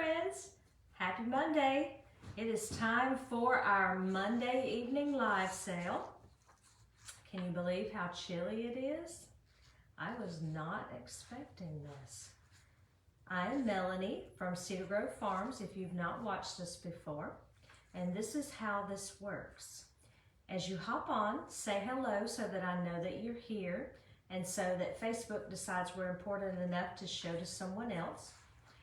friends, happy Monday. It is time for our Monday evening live sale. Can you believe how chilly it is? I was not expecting this. I am Melanie from Cedar Grove Farms, if you've not watched this before, and this is how this works. As you hop on, say hello so that I know that you're here and so that Facebook decides we're important enough to show to someone else.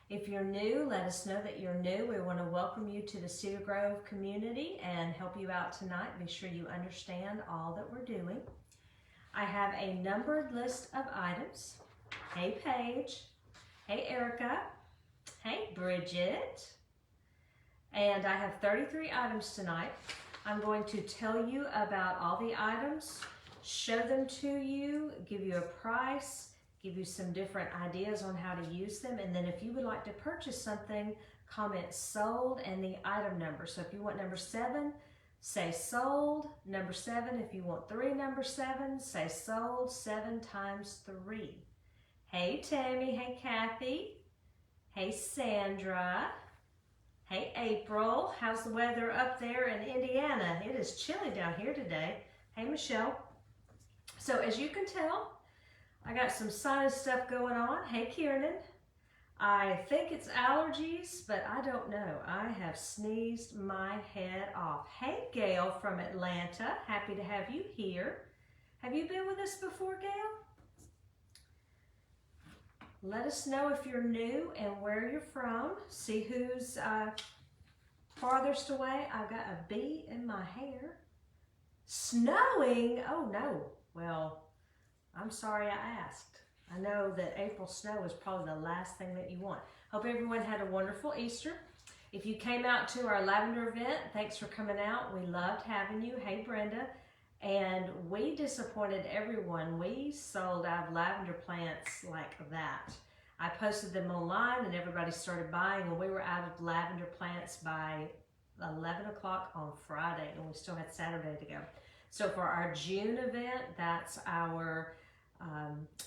If you're new, let us know that you're new. We want to welcome you to the Cedar Grove community and help you out tonight. Be sure you understand all that we're doing. I have a numbered list of items. Hey Paige, hey Erica, hey Bridget, and I have 33 items tonight. I'm going to tell you about all the items, show them to you, give you a price, give you some different ideas on how to use them, and then if you would like to purchase something, comment sold and the item number. So if you want number 7, say sold. Number 7, if you want 3, number 7, say sold 7 times 3. Hey Tammy, hey Kathy, hey Sandra, hey April. How's the weather up there in Indiana? It is chilly down here today. Hey Michelle. So as you can tell, I got some sinus stuff going on. Hey Kiernan. I think it's allergies, but I don't know. I have sneezed my head off. Hey Gail from Atlanta. Happy to have you here. Have you been with us before, Gail? Let us know if you're new and where you're from. See who's farthest away. I've got a bee in my hair. Snowing? Oh no. Well, I'm sorry I asked. I know that April snow is probably the last thing that you want. Hope everyone had a wonderful Easter. If you came out to our lavender event, thanks for coming out. We loved having you. Hey Brenda. And we disappointed everyone. We sold out of lavender plants like that. I posted them online and everybody started buying, and we were out of lavender plants by 11 o'clock on Friday, and we still had Saturday to go. So for our June event, that's our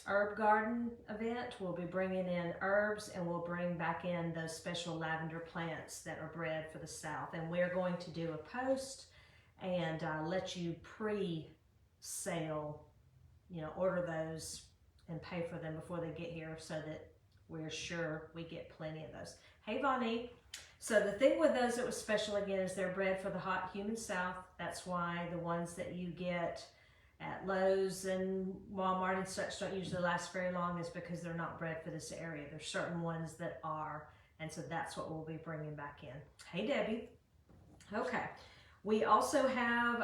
herb garden event. We'll be bringing in herbs, and we'll bring back in those special lavender plants that are bred for the South. And we're going to do a post and let you pre-sale, order those and pay for them before they get here so that we're sure we get plenty of those. Hey Bonnie. So the thing with those that was special again is they're bred for the hot, humid South. That's why the ones that you get at Lowe's and Walmart and such don't usually last very long, is because they're not bred for this area. There's certain ones that are, and so that's what we'll be bringing back in. Hey Debbie. Okay. We also have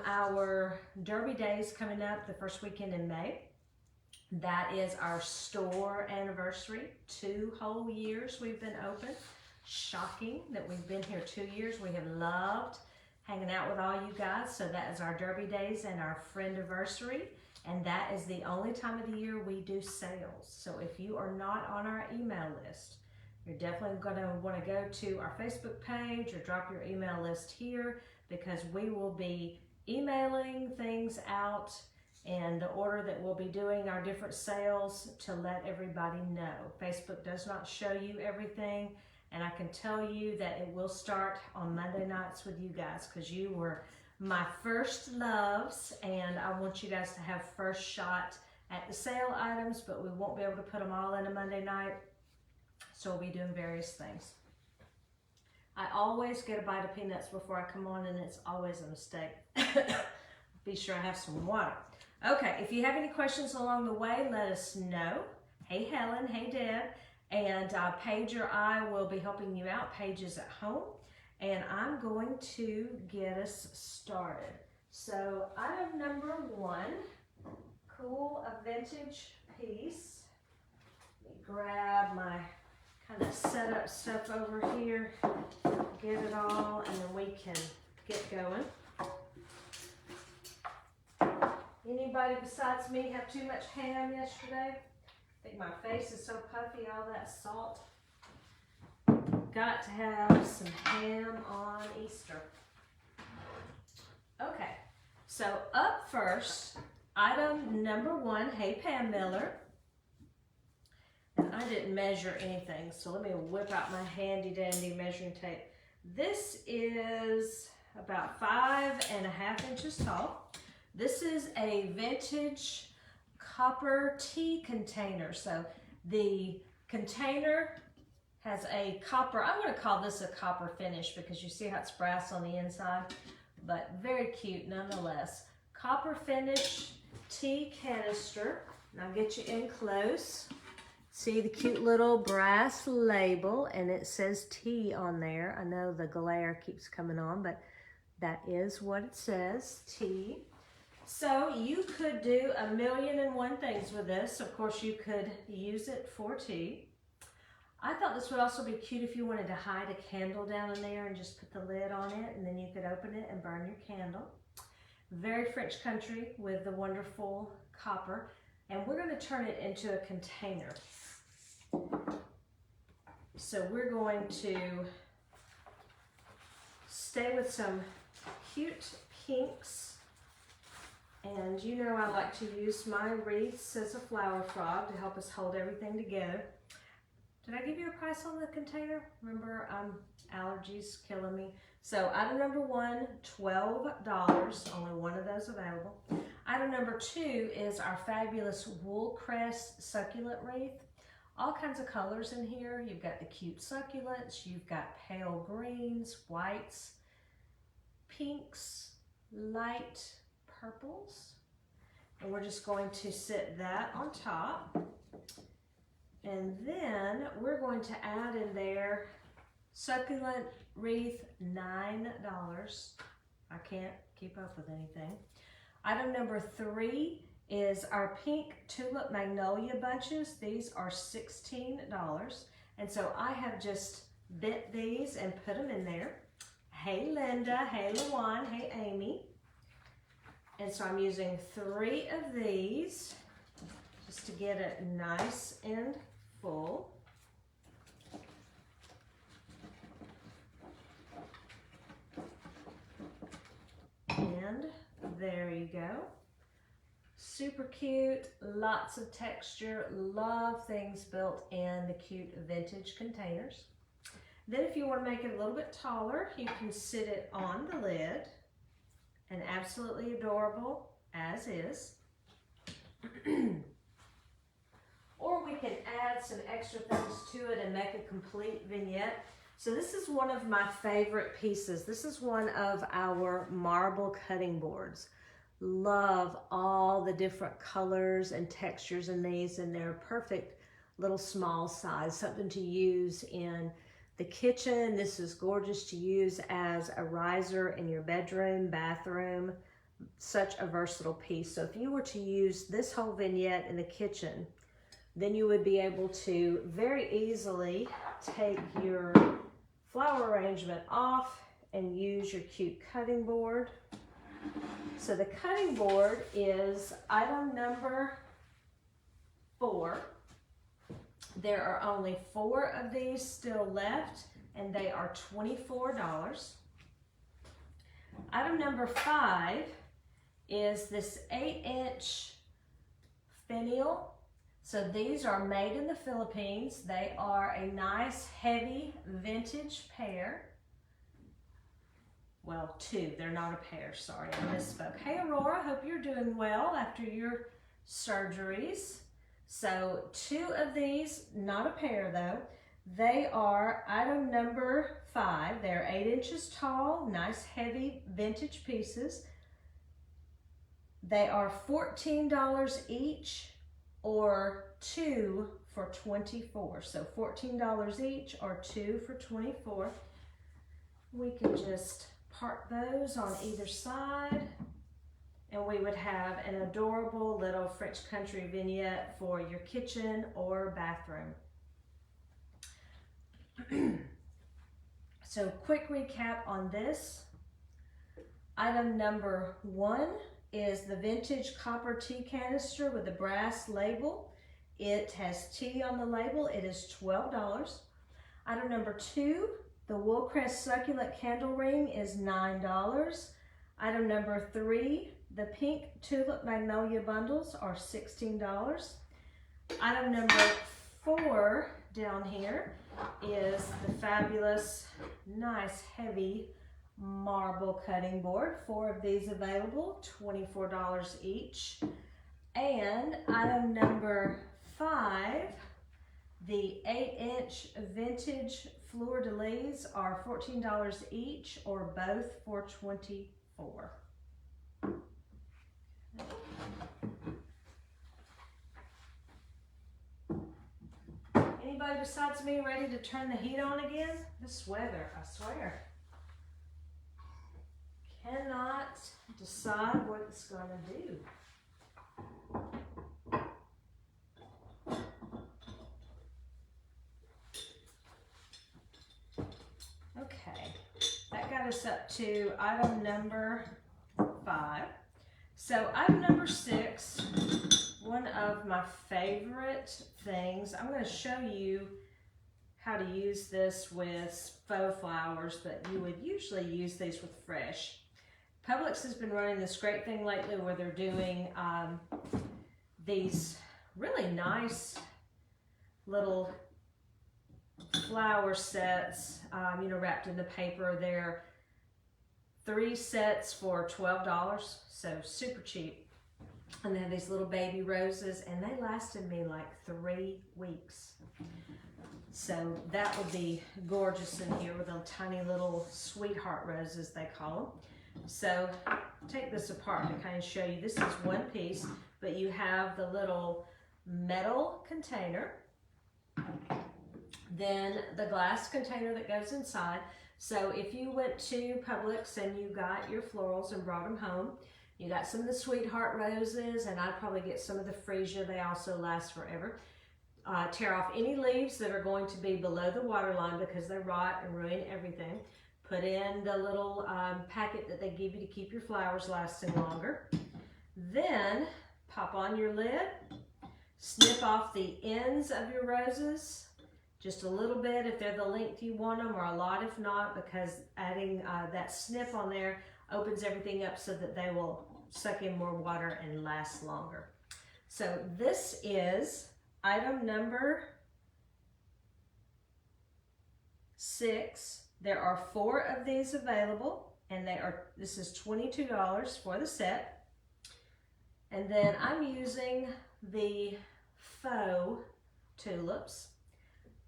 our Derby Days coming up the first weekend in May. That is our store anniversary. 2 whole years we've been open. Shocking that we've been here 2 years. We have loved hanging out with all you guys. So that is our Derby Days and our Friendiversary. And that is the only time of the year we do sales. So if you are not on our email list, you're definitely going to want to go to our Facebook page or drop your email list here, because we will be emailing things out in the order that we'll be doing our different sales to let everybody know. Facebook does not show you everything. And I can tell you that it will start on Monday nights with you guys, because you were my first loves, and I want you guys to have first shot at the sale items, but we won't be able to put them all in a Monday night. So we'll be doing various things. I always get a bite of peanuts before I come on, and it's always a mistake. Be sure I have some water. Okay, if you have any questions along the way, let us know. Hey Helen, hey Deb. And Paige or I will be helping you out. Paige is at home, and I'm going to get us started. So item number 1, cool, a vintage piece. Let me grab my kind of set up stuff over here, get it all, and then we can get going. Anybody besides me have too much ham yesterday? I think my face is so puffy, all that salt. Got to have some ham on Easter. Okay, so up first, item number 1, hey Pam Miller. And I didn't measure anything, so let me whip out my handy dandy measuring tape. This is about 5.5 inches tall. This is a vintage copper tea container. So the container has a copper, I'm going to call this a copper finish because you see how it's brass on the inside, but very cute nonetheless. Copper finish tea canister. Now get you in close. See the cute little brass label, and it says tea on there. I know the glare keeps coming on, but that is what it says, tea. So you could do 1,000,001 things with this. Of course, you could use it for tea. I thought this would also be cute if you wanted to hide a candle down in there and just put the lid on it, and then you could open it and burn your candle. Very French country with the wonderful copper. And we're going to turn it into a container. So we're going to stay with some cute pinks. And you know I like to use my wreaths as a flower frog to help us hold everything together. Did I give you a price on the container? Remember, allergies killing me. So item number 1, $12. Only one of those available. Item number 2 is our fabulous Woolcrest succulent wreath. All kinds of colors in here. You've got the cute succulents. You've got pale greens, whites, pinks, light purples. And we're just going to sit that on top. And then we're going to add in there succulent wreath, $9. I can't keep up with anything. Item number 3 is our pink tulip magnolia bunches. These are $16. And so I have just bent these and put them in there. Hey Linda, hey Lawan, hey Amy. And so I'm using 3 of these just to get it nice and full. And there you go. Super cute, lots of texture, love things built in the cute vintage containers. Then if you want to make it a little bit taller, you can sit it on the lid, and absolutely adorable as is. Or we can add some extra things to it and make a complete vignette. So this is one of my favorite pieces. This is one of our marble cutting boards. Love all the different colors and textures in these, and they're perfect little small size, something to use in the kitchen. This is gorgeous to use as a riser in your bedroom, bathroom, such a versatile piece. So if you were to use this whole vignette in the kitchen, then you would be able to very easily take your flower arrangement off and use your cute cutting board. So the cutting board is item number 4. There are only 4 of these still left, and they are $24. Item number 5 is this 8-inch finial. So these are made in the Philippines. They are a nice, heavy, vintage pair. Well, 2. They're not a pair. Sorry, I misspoke. Hey, Aurora. Hope you're doing well after your surgeries. So 2 of these, not a pair though. They are item number 5. They're 8 inches tall, nice, heavy, vintage pieces. They are $14 each, or 2 for $24. So $14 each, or 2 for $24. We can just part those on either side, and we would have an adorable little French country vignette for your kitchen or bathroom. So quick recap on this. Item number 1 is the vintage copper tea canister with a brass label. It has tea on the label. It is $12. Item number 2, the Woolcrest succulent candle ring, is $9. Item number 3, the pink tulip magnolia bundles are $16. Item number 4 down here is the fabulous, nice, heavy marble cutting board. 4 of these available, $24 each. And item number 5, the 8-inch vintage fleur-de-lis are $14 each, or both for $24. Anybody besides me ready to turn the heat on again? This weather, I swear. Cannot decide what it's going to do. Okay, that got us up to item number 5. So item number 6, one of my favorite things. I'm going to show you how to use this with faux flowers, but you would usually use these with fresh. Publix has been running this great thing lately where they're doing these really nice little flower sets, you know, wrapped in the paper. They're 3 sets for $12, so super cheap. And they have these little baby roses, and they lasted me like 3 weeks. So that would be gorgeous in here with the tiny little sweetheart roses, they call them. So take this apart to kind of show you. This is one piece, but you have the little metal container, then the glass container that goes inside. So if you went to Publix and you got your florals and brought them home, you got some of the sweetheart roses, and I'd probably get some of the freesia. They also last forever. Tear off any leaves that are going to be below the water line because they rot and ruin everything. Put in the little packet that they give you to keep your flowers lasting longer. Then pop on your lid, snip off the ends of your roses, just a little bit if they're the length you want them, or a lot if not, because adding that snip on there opens everything up so that they will suck in more water and last longer. So this is item number 6. There are 4 of these available, and this is $22 for the set. And then I'm using the faux tulips,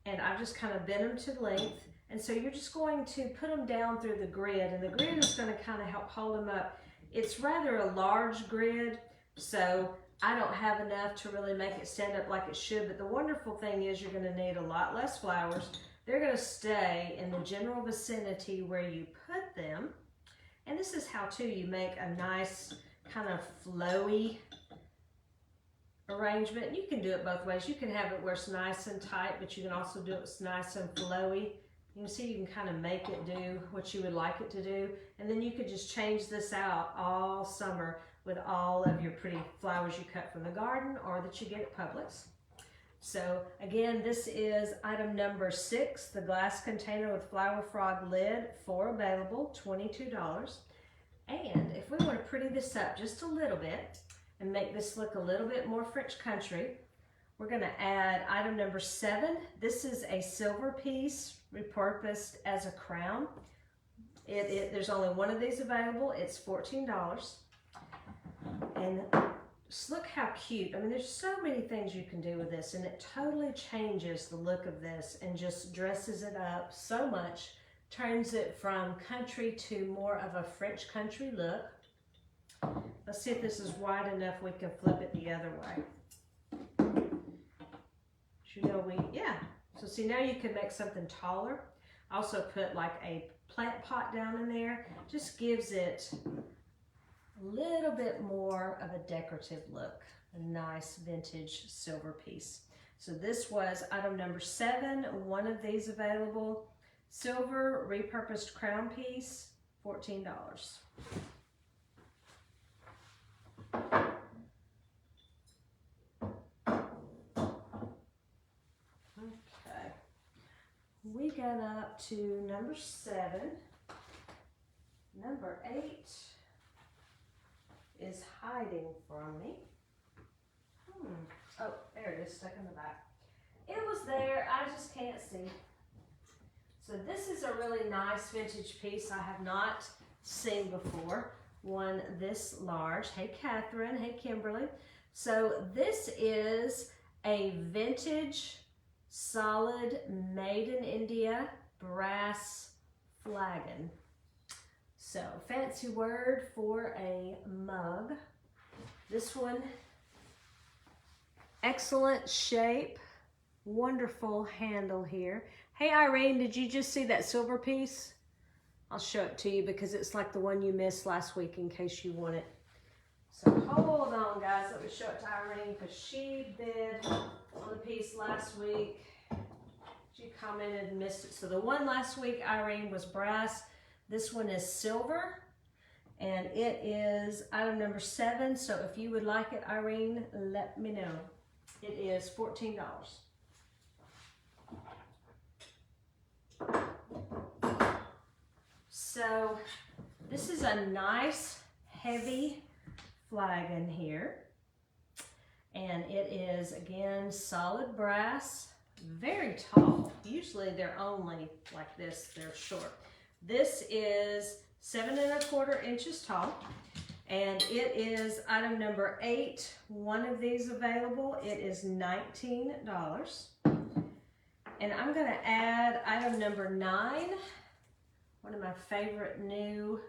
and I've just kind of bent them to length. And so you're just going to put them down through the grid, and the grid is going to kind of help hold them up. It's rather a large grid, so I don't have enough to really make it stand up like it should, but the wonderful thing is you're going to need a lot less flowers. They're going to stay in the general vicinity where you put them. And this is how, too, you make a nice kind of flowy arrangement. You can do it both ways. You can have it where it's nice and tight, but you can also do it it's nice and flowy. You can see you can kind of make it do what you would like it to do. And then you could just change this out all summer with all of your pretty flowers you cut from the garden or that you get at Publix. So again, this is item number 6, the glass container with flower frog lid, 4 available, $22. And if we want to pretty this up just a little bit and make this look a little bit more French country, we're going to add item number 7. This is a silver piece repurposed as a crown. There's only one of these available. It's $14. And just look how cute. I mean, there's so many things you can do with this, and it totally changes the look of this and just dresses it up so much, turns it from country to more of a French country look. Let's see if this is wide enough we can flip it the other way. You know, yeah. So see, now you can make something taller. Also put like a plant pot down in there. Just gives it a little bit more of a decorative look. A nice vintage silver piece. So this was item number 7. One of these available. Silver repurposed crown piece, $14. Okay. We got up to number 7. Number 8 is hiding from me. Oh, there it is, stuck in the back. It was there, I just can't see. So this is a really nice vintage piece I have not seen before. One this large. Hey Catherine, hey Kimberly. So this is a vintage solid made in India brass flagon. So fancy word for a mug. This one, excellent shape, wonderful handle here. Hey Irene, did you just see that silver piece? I'll show it to you because it's like the one you missed last week in case you want it. So hold on guys, let me show it to Irene because she bid on the piece last week. She commented and missed it. So the one last week, Irene, was brass. This one is silver and it is item number 7. So if you would like it, Irene, let me know. It is $14. So this is a nice heavy flagon here. And it is, again, solid brass, very tall. Usually they're only like this, they're short. This is 7 1/4 inches tall. And it is item number 8. One of these available. It is $19. And I'm going to add item number 9. One of my favorite new.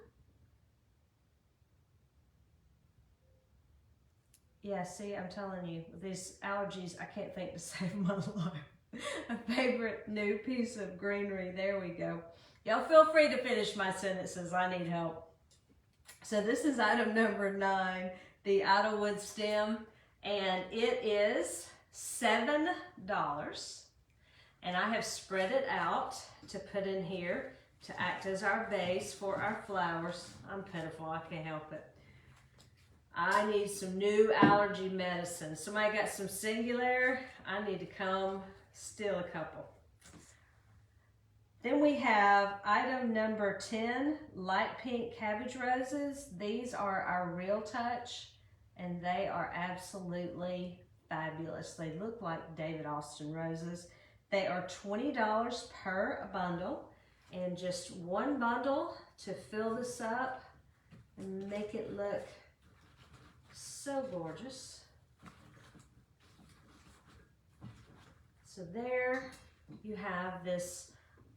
Yeah, see, I'm telling you, with these allergies, I can't think to save my life. A favorite new piece of greenery. There we go. Y'all feel free to finish my sentences. I need help. So this is item number 9, the Idlewood stem, and it is $7. And I have spread it out to put in here to act as our base for our flowers. I'm pitiful, I can't help it. I need some new allergy medicine. Somebody got some Singulair? I need to come steal a couple. Then we have item number 10, light pink cabbage roses. These are our Real Touch, and they are absolutely fabulous. They look like David Austin roses. They are $20 per bundle, and just one bundle to fill this up and make it look so gorgeous. So there you have this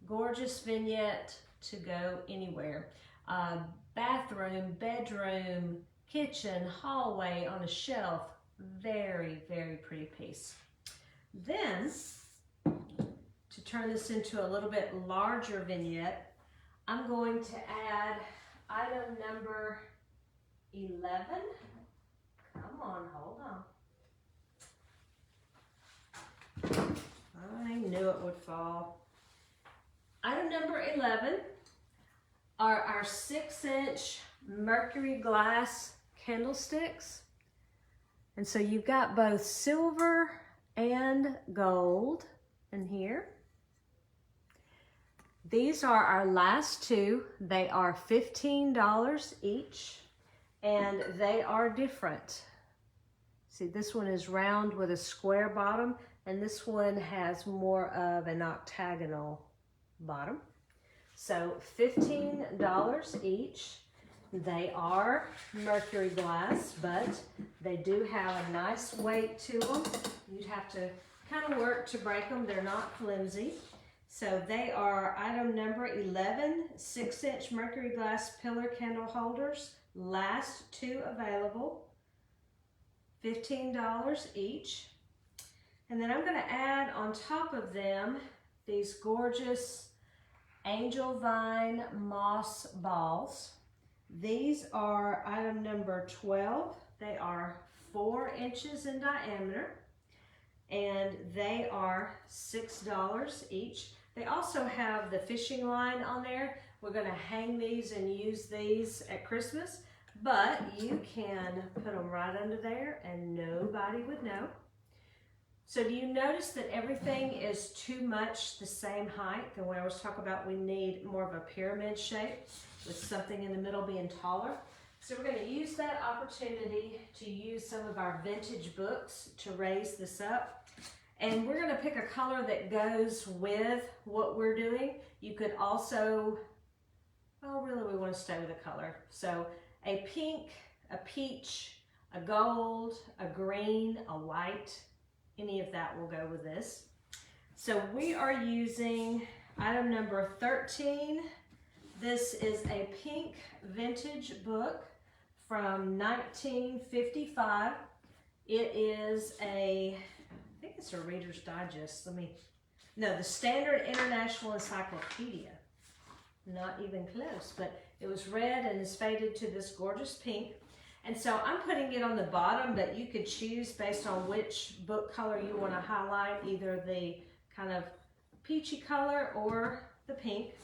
gorgeous vignette to go anywhere. Bathroom, bedroom, kitchen, hallway, on a shelf. Very, very pretty piece. Then, to turn this into a little bit larger vignette, I'm going to add item number 11. Come on, hold on. I knew it would fall. Item number 11 are our 6-inch mercury glass candlesticks. And so you've got both silver and gold in here. These are our last 2. They are $15 each, and they are different. See, this one is round with a square bottom, and this one has more of an octagonal bottom. So $15 each. They are mercury glass, but they do have a nice weight to them. You'd have to kind of work to break them. They're not flimsy. So they are item number 11, 6-inch mercury glass pillar candle holders. Last 2 available, $15 each. And then I'm going to add on top of them these gorgeous angel vine moss balls. These are item number 12. They are 4 inches in diameter, and they are $6 each. They also have the fishing line on there. We're going to hang these and use these at Christmas, but you can put them right under there and nobody would know. So do you notice that everything is too much the same height? And we always talk about we need more of a pyramid shape with something in the middle being taller. So we're going to use that opportunity to use some of our vintage books to raise this up. And we're going to pick a color that goes with what we're doing. You could also, well, really we want to stay with a color. So a pink, a peach, a gold, a green, a white, any of that will go with this. So we are using item number 13. This is a pink vintage book from 1955. It is I think it's a Reader's Digest. The Standard International Encyclopedia. Not even close, but it was red and is faded to this gorgeous pink. And so I'm putting it on the bottom, but you could choose based on which book color you want to highlight, either the kind of peachy color or the pink.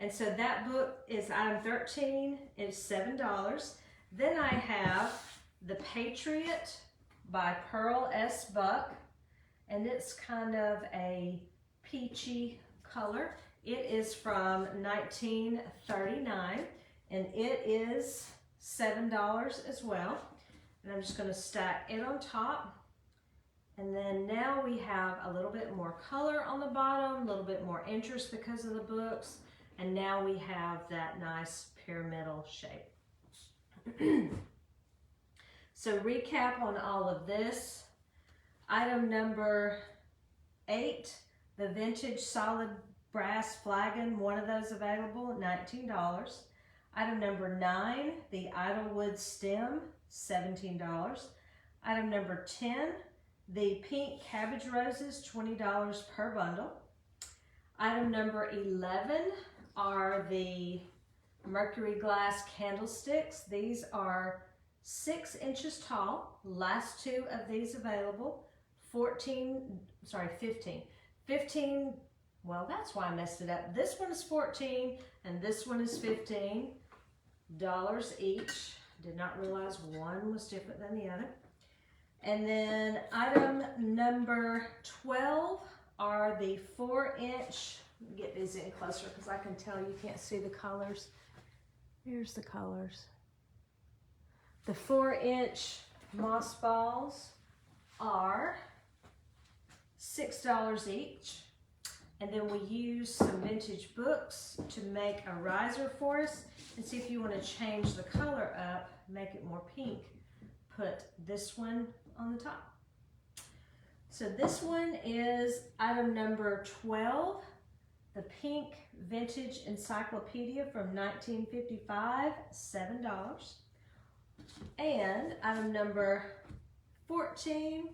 And so that book is item 13, it's $7. Then I have The Patriot by Pearl S. Buck, and it's kind of a peachy color. It is from 1939, and it is $7 as well. And I'm just going to stack it on top. And then now we have a little bit more color on the bottom, a little bit more interest because of the books. And now we have that nice pyramidal shape. So recap on all of this. Item number 8, the vintage solid brass flagon, one of those available, $19. Item number 9, the Idlewood stem, $17. Item number 10, the pink cabbage roses, $20 per bundle. Item number 11 are the mercury glass candlesticks. These are 6 inches tall. Last 2 of these available. 15. Well, that's why I messed it up. This one is 14 and this one is $15 each. Did not realize one was different than the other. And then item number 12 are the 4-inch. Get these in closer because I can tell you can't see the colors. Here's the colors. The 4-inch moss balls are $6 each. And then we use some vintage books to make a riser for us. And see if you want to change the color up, make it more pink, put this one on the top. So this one is item number 12, the pink vintage encyclopedia from 1955, $7. And item number 14,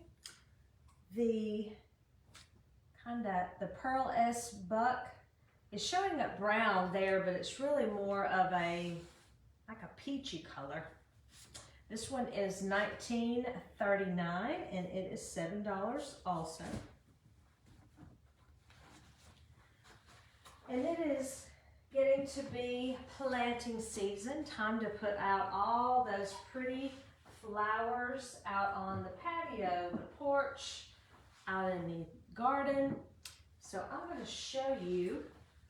the Pearl S. Buck. It's showing up brown there, but it's really more of like a peachy color. This one is $19.39 and it is $7 also. And it is getting to be planting season, time to put out all those pretty flowers out on the patio, the porch, out in the garden. So I'm going to show you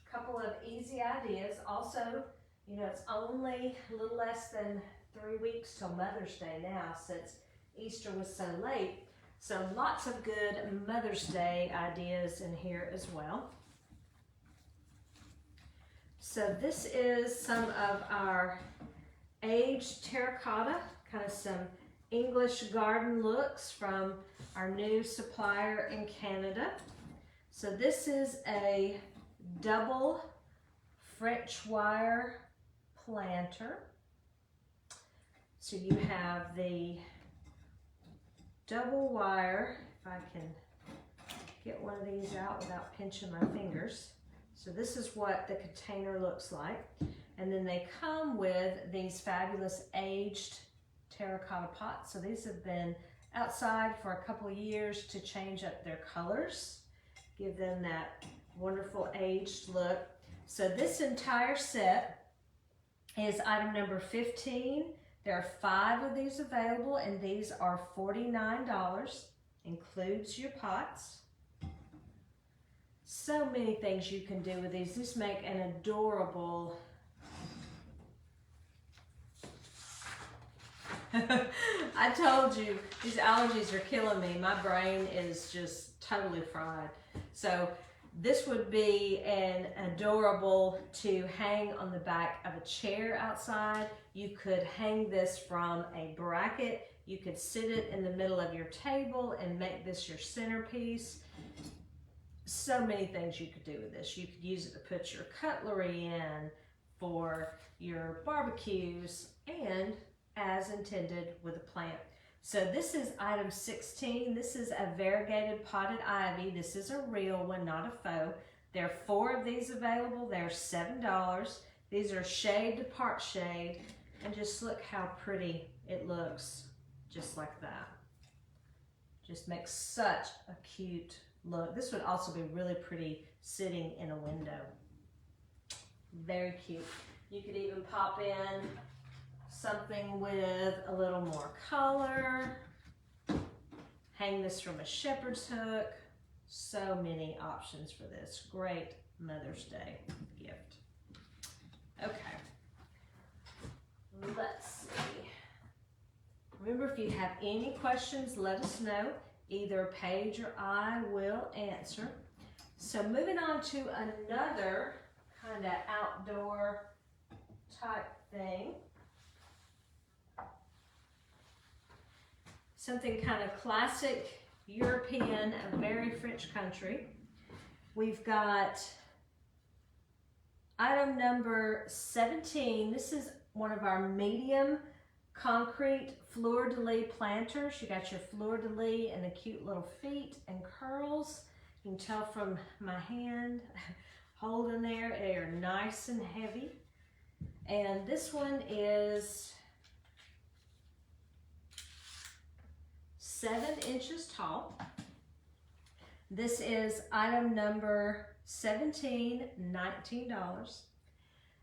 a couple of easy ideas. Also, you know, it's only a little less than 3 weeks till Mother's Day now since Easter was so late. So lots of good Mother's Day ideas in here as well. So this is some of our aged terracotta, kind of some English garden looks from our new supplier in Canada. So this is a double French wire planter. So you have the double wire, if I can get one of these out without pinching my fingers. So this is what the container looks like. And then they come with these fabulous aged terracotta pots. So these have been outside for a couple of years to change up their colors, give them that wonderful aged look. So this entire set is item number 15. There are 5 of these available and these are $49, includes your pots. So many things you can do with these. These make an adorable I told you, these allergies are killing me. My brain is just totally fried. So this would be an adorable to hang on the back of a chair outside. You could hang this from a bracket. You could sit it in the middle of your table and make this your centerpiece. So many things you could do with this. You could use it to put your cutlery in for your barbecues and as intended with a plant. So this is item 16. This is a variegated potted ivy. This is a real one, not a faux. There are 4 of these available. They're $7. These are shade to part shade. And just look how pretty it looks, just like that. Just makes such a cute look. This would also be really pretty sitting in a window. Very cute. You could even pop in something with a little more color. Hang this from a shepherd's hook. So many options for this. Great Mother's Day gift. Okay. Let's see. Remember, if you have any questions, let us know. Either Paige or I will answer. So moving on to another kind of outdoor type thing. Something kind of classic European, a very French country. We've got item number 17. This is one of our medium concrete fleur-de-lis planters. You got your fleur-de-lis and the cute little feet and curls. You can tell from my hand holding there, they are nice and heavy. And this one is 7 inches tall. This is item number 17, $19.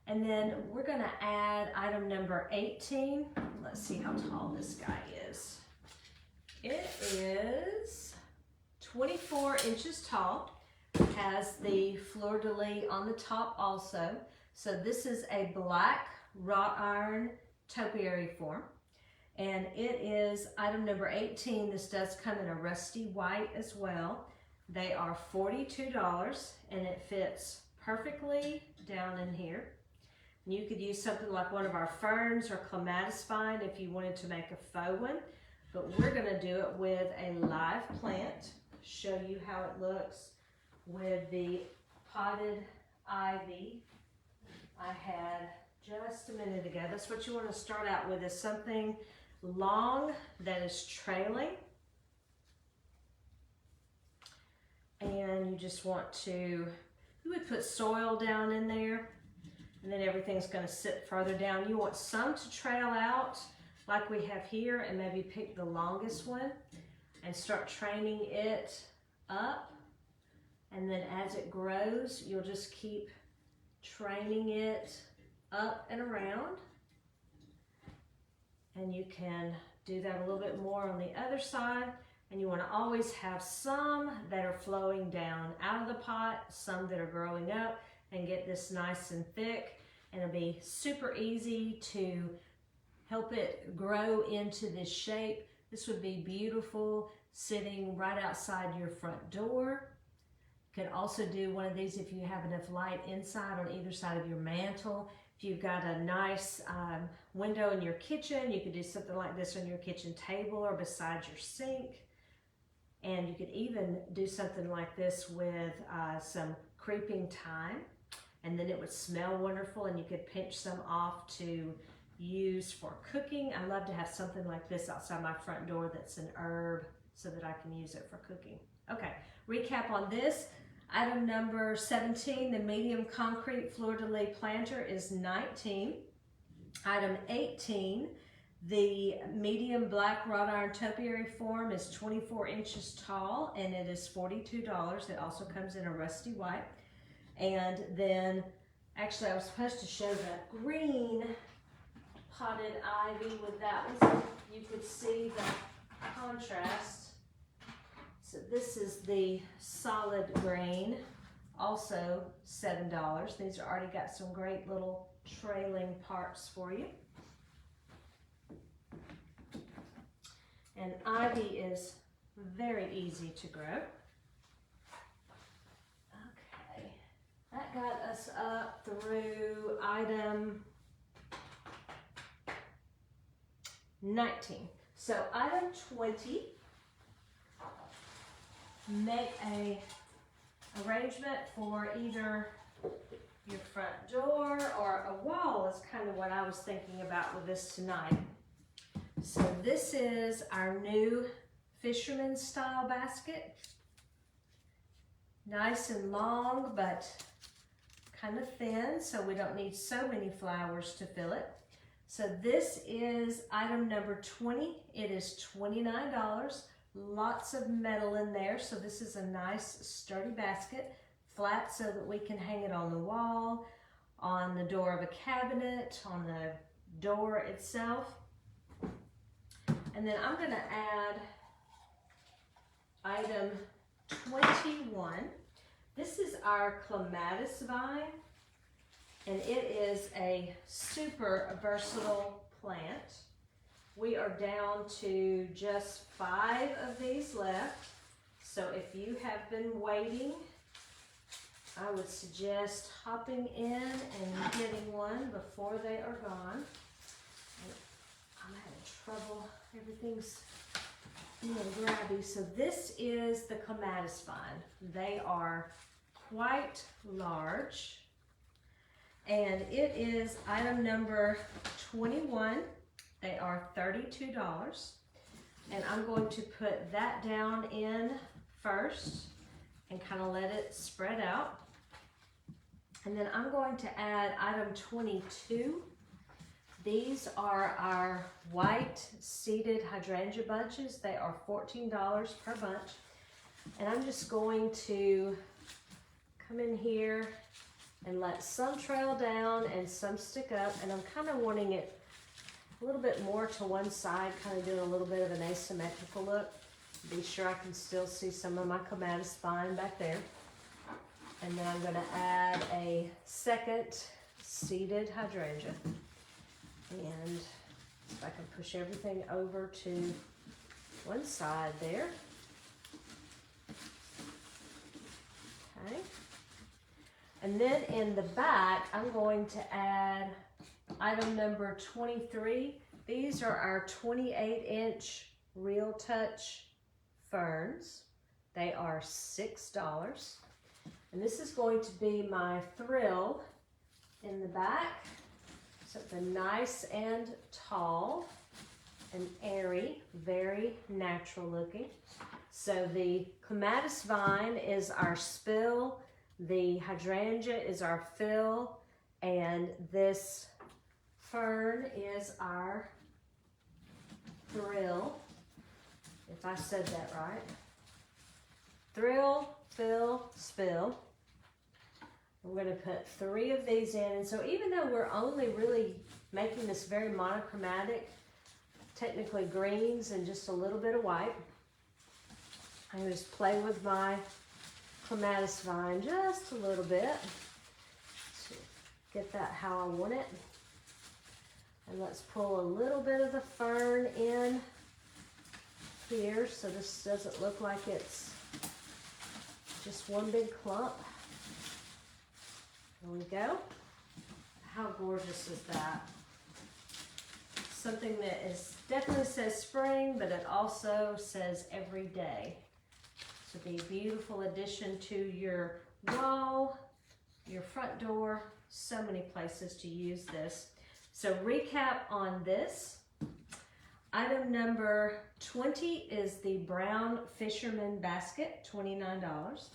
And then we're gonna add item number 18. Let's see how tall this guy is. It is 24 inches tall. Has the fleur-de-lis on the top also. So this is a black wrought iron topiary form. And it is item number 18. This does come in a rusty white as well. They are $42 and it fits perfectly down in here. You could use something like one of our ferns or clematis vine if you wanted to make a faux one, but we're gonna do it with a live plant, show you how it looks with the potted ivy I had just a minute ago. That's what you wanna start out with, is something long that is trailing. And you just want to, you would put soil down in there, and then everything's going to sit further down. You want some to trail out like we have here, and maybe pick the longest one and start training it up. And then as it grows, you'll just keep training it up and around. And you can do that a little bit more on the other side. And you want to always have some that are flowing down out of the pot, some that are growing up, and get this nice and thick. And it'll be super easy to help it grow into this shape. This would be beautiful sitting right outside your front door. You can also do one of these if you have enough light inside on either side of your mantle. If you've got a nice window in your kitchen, you could do something like this on your kitchen table or beside your sink. And you could even do something like this with some creeping thyme, and then it would smell wonderful, and you could pinch some off to use for cooking. I love to have something like this outside my front door that's an herb so that I can use it for cooking. Okay, recap on this. Item number 17, the medium concrete fleur-de-lis planter, is $19. Item 18, the medium black wrought iron topiary form, is 24 inches tall and it is $42. It also comes in a rusty white. And then, actually I was supposed to show the green potted ivy with that one so you could see the contrast. So this is the solid green, also $7. These are already got some great little trailing parts for you. And ivy is very easy to grow. Okay, that got us up through item 19. So item 20, make a arrangement for either your front door or a wall is kind of what I was thinking about with this tonight. So this is our new fisherman style basket. Nice and long, but kind of thin, so we don't need so many flowers to fill it. So this is item number 20. It is $29. Lots of metal in there, so this is a nice sturdy basket, flat so that we can hang it on the wall, on the door of a cabinet, on the door itself. And then I'm going to add item 21. This is our clematis vine, and it is a super versatile plant. We are down to just 5 of these left. So if you have been waiting, I would suggest hopping in and getting one before they are gone. And I'm having trouble. Everything's grabby. So this is the clematis vine. They are quite large. And it is item number 21. They are $32. And I'm going to put that down in first and kind of let it spread out. And then I'm going to add item 22. These are our white seeded hydrangea bunches. They are $14 per bunch. And I'm just going to come in here and let some trail down and some stick up. And I'm kind of wanting it a little bit more to one side, kind of doing a little bit of an asymmetrical look. Be sure I can still see some of my clematis vine back there. And then I'm going to add a second seeded hydrangea. And if I can push everything over to one side there. Okay. And then in the back, I'm going to add item number 23. These are our 28-inch Real Touch ferns. They are $6. And this is going to be my thrill in the back. Something nice and tall and airy, very natural looking. So the clematis vine is our spill, the hydrangea is our fill, and this fern is our thrill, if I said that right. Thrill, fill, spill. I'm going to put 3 of these in, and so even though we're only really making this very monochromatic, technically greens and just a little bit of white, I just play with my clematis vine just a little bit to get that how I want it. And let's pull a little bit of the fern in here so this doesn't look like it's just one big clump. There we go. How gorgeous is that? Something that is definitely says spring, but it also says every day. So be a beautiful addition to your wall, your front door, so many places to use this. So recap on this. Item number 20 is the brown fisherman basket, $29.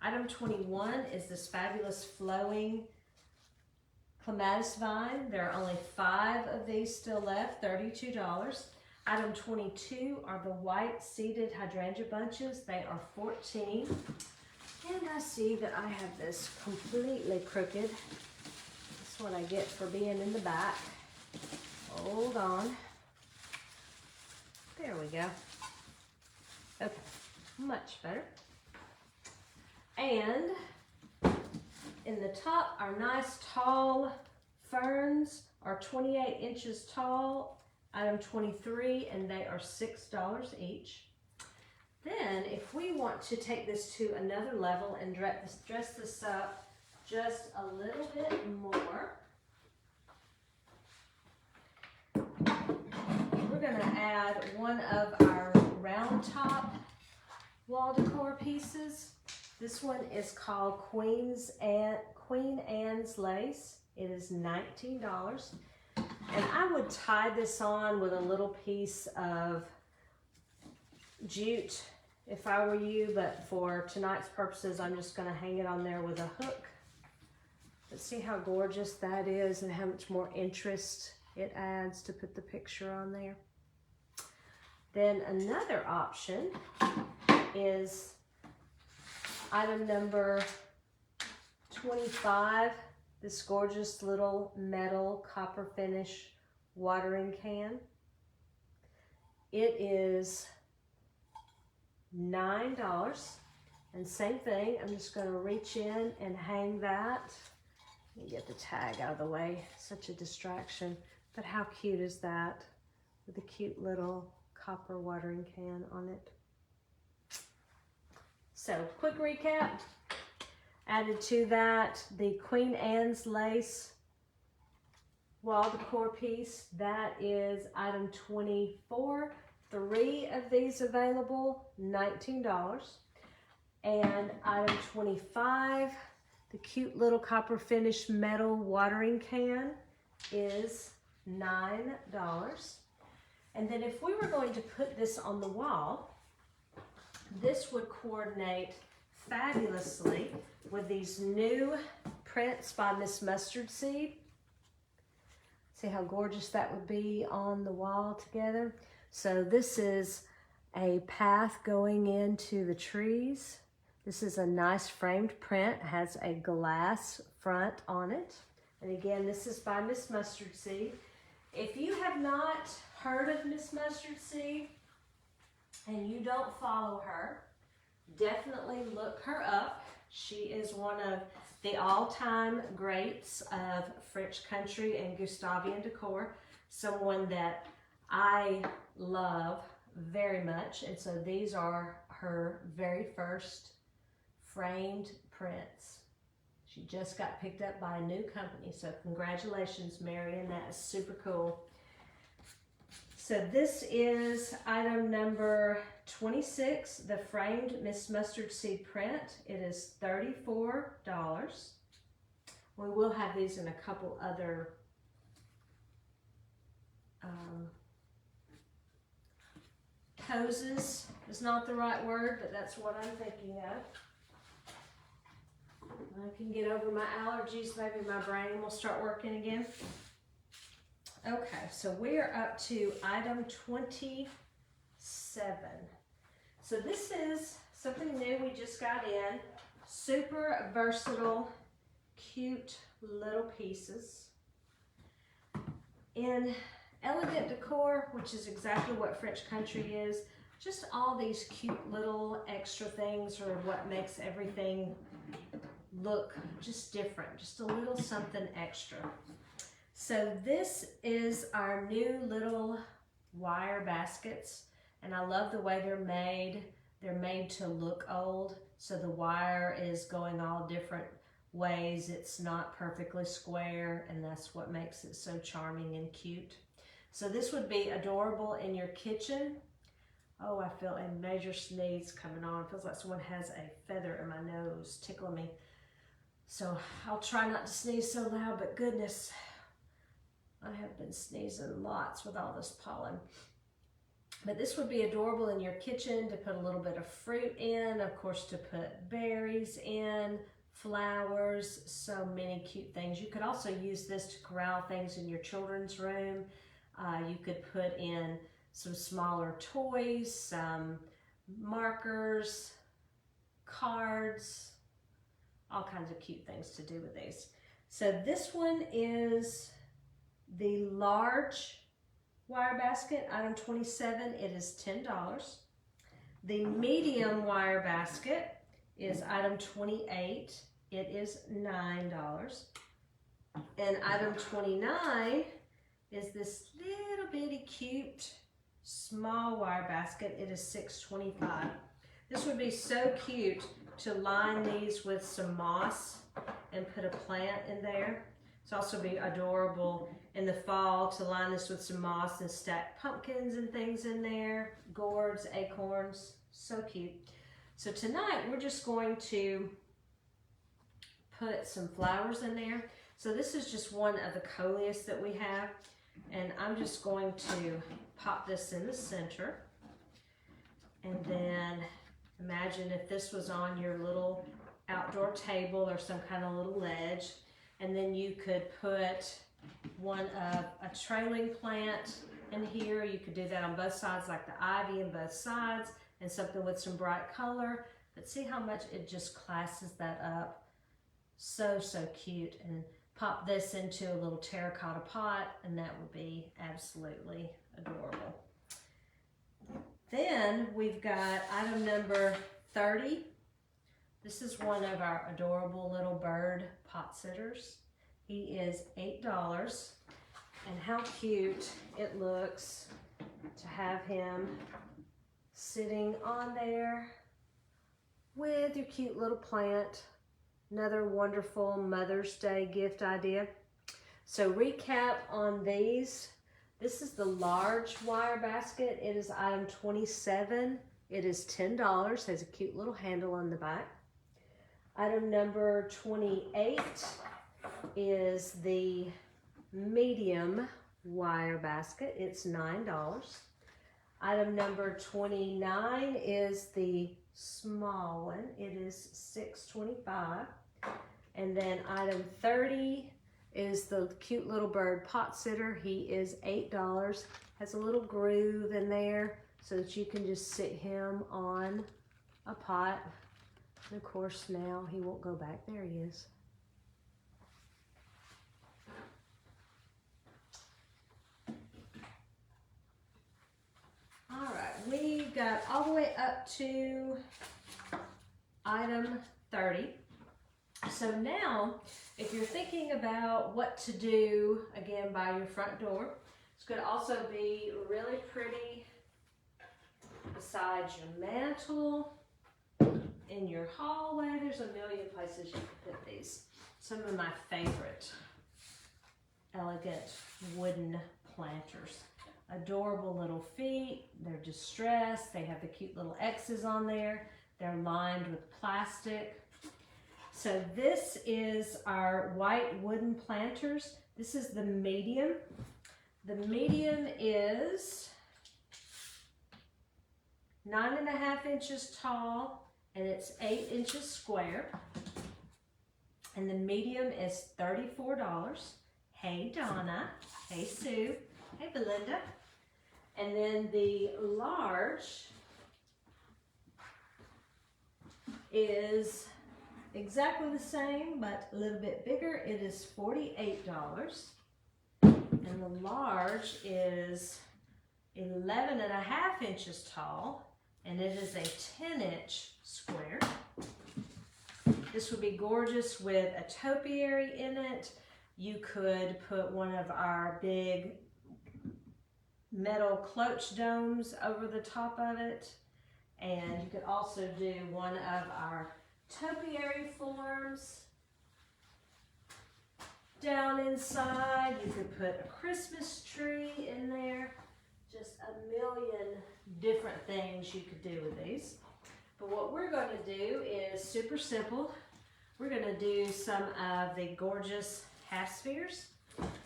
Item 21 is this fabulous flowing clematis vine. There are only 5 of these still left, $32. Item 22 are the white seeded hydrangea bunches. They are $14. And I see that I have this completely crooked. That's what I get for being in the back. Hold on. There we go. Okay, much better. And in the top, our nice tall ferns are 28 inches tall item 23, and they are $6 each. Then if we want to take this to another level and dress this up just a little bit more, we're going to add one of our round top wall decor pieces. This one is called Queen Anne's Lace. It is $19. And I would tie this on with a little piece of jute if I were you, but for tonight's purposes, I'm just going to hang it on there with a hook. But see how gorgeous that is and how much more interest it adds to put the picture on there. Then another option is item number 25, this gorgeous little metal copper finish watering can. It is $9. And same thing, I'm just going to reach in and hang that. Let me get the tag out of the way, such a distraction. But how cute is that? With a cute little copper watering can on it. So, quick recap. Added to that the Queen Anne's Lace wall decor piece. That is item 24. 3 of these available, $19. And item 25, the cute little copper finish metal watering can, is $9. And then if we were going to put this on the wall, this would coordinate fabulously with these new prints by Miss Mustard Seed. See how gorgeous that would be on the wall together. So this is a path going into the trees. This is a nice framed print, has a glass front on it. And again, this is by Miss Mustard Seed. If you have not heard of Miss Mustard Seed and you don't follow her, definitely look her up. She is one of the all-time greats of French country and Gustavian decor. Someone that I love very much. And so these are her very first framed prints. She just got picked up by a new company. So congratulations, Marion. That is super cool. So this is item number 26, the framed Miss Mustard Seed print. It is $34. We will have these in a couple other poses is not the right word, but that's what I'm thinking of. I can get over my allergies, maybe my brain will start working again. Okay, so we are up to item 27. So this is something new we just got in. Super versatile, cute little pieces. In elegant decor, which is exactly what French country is, just all these cute little extra things are what makes everything look just different, just a little something extra. So this is our new little wire baskets, and I love the way they're made. They're made to look old, so the wire is going all different ways. It's not perfectly square, and that's what makes it so charming and cute. So this would be adorable in your kitchen. Oh, I feel a major sneeze coming on. It feels like someone has a feather in my nose tickling me. So I'll try not to sneeze so loud, but goodness, I have been sneezing lots with all this pollen. But this would be adorable in your kitchen to put a little bit of fruit in, of course, to put berries in, flowers, so many cute things. You could also use this to corral things in your children's room. You could put in some smaller toys, some markers, cards, all kinds of cute things to do with these. So this one is the large wire basket, item 27, it is $10. The medium wire basket is item 28, it is $9. And item 29 is this little bitty cute small wire basket. It is $6.25. This would be so cute to line these with some moss and put a plant in there. It's also be adorable in the fall to line this with some moss and stack pumpkins and things in there, gourds, acorns, so cute. So tonight we're just going to put some flowers in there. So this is just one of the coleus that we have, and I'm just going to pop this in the center. And then imagine if this was on your little outdoor table or some kind of little ledge, and then you could put one of a trailing plant in here. You could do that on both sides, like the ivy on both sides, and something with some bright color. But see how much it just classes that up. So, so cute. And pop this into a little terracotta pot, and that would be absolutely adorable. Then we've got item number 30. This is one of our adorable little bird pot sitters. He is $8, and how cute it looks to have him sitting on there with your cute little plant. Another wonderful Mother's Day gift idea. So recap on these. This is the large wire basket. It is item 27. It is $10. Has a cute little handle on the back. Item number 28 is the medium wire basket. It's $9. Item number 29 is the small one. It is $6.25. And then item 30 is the cute little bird pot sitter. He is $8. Has a little groove in there so that you can just sit him on a pot. And of course now he won't go back. There he is. All right, we got all the way up to item 30. So now, if you're thinking about what to do, again, by your front door, it's going to also be really pretty beside your mantle, in your hallway. There's a million places you can put these. Some of my favorite elegant wooden planters. Adorable little feet. They're distressed. They have the cute little X's on there. They're lined with plastic. So this is our white wooden planters. This is the medium. The medium is 9.5 inches tall, and it's 8 inches square. And the medium is $34. Hey Donna. Hey Sue. Hey Belinda. And then the large is exactly the same, but a little bit bigger. It is $48. And the large is 11.5 inches tall, and it is a 10-inch square. This would be gorgeous with a topiary in it. You could put one of our big metal cloche domes over the top of it. And you could also do one of our topiary forms down inside. You could put a Christmas tree in there. Just a million different things you could do with these. But what we're going to do is super simple. We're going to do some of the gorgeous half spheres.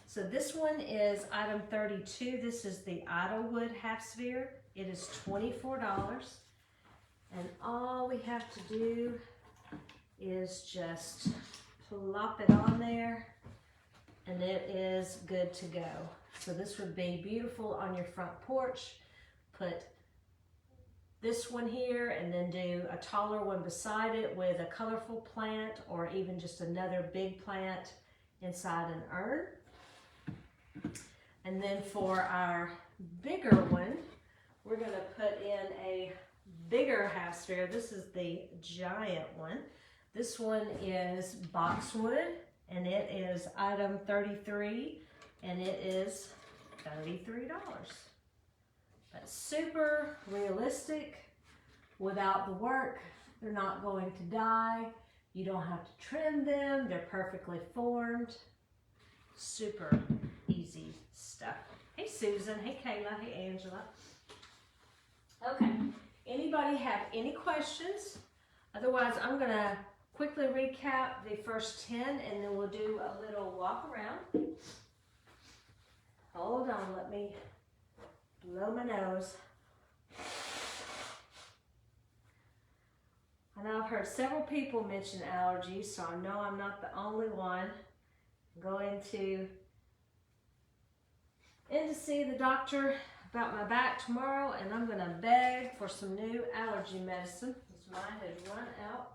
So this one is item 32. This is the Idlewood half sphere. It is $24. And all we have to do is just plop it on there, and it is good to go. So this would be beautiful on your front porch. Put this one here and then do a taller one beside it with a colorful plant, or even just another big plant inside an urn. And then for our bigger one, we're going to put in a bigger half sphere. This is the giant one. This one is boxwood, and it is item 33, and it is $33. But super realistic, without the work. They're not going to die. You don't have to trim them. They're perfectly formed. Super easy stuff. Hey Susan, hey Kayla, hey Angela. Okay, anybody have any questions? Otherwise, I'm gonna quickly recap the first 10 and then we'll do a little walk around. Hold on, let me blow my nose. I know I've heard several people mention allergies, so I know I'm not the only one. I'm going in to see the doctor about my back tomorrow, and I'm going to beg for some new allergy medicine because mine has run out.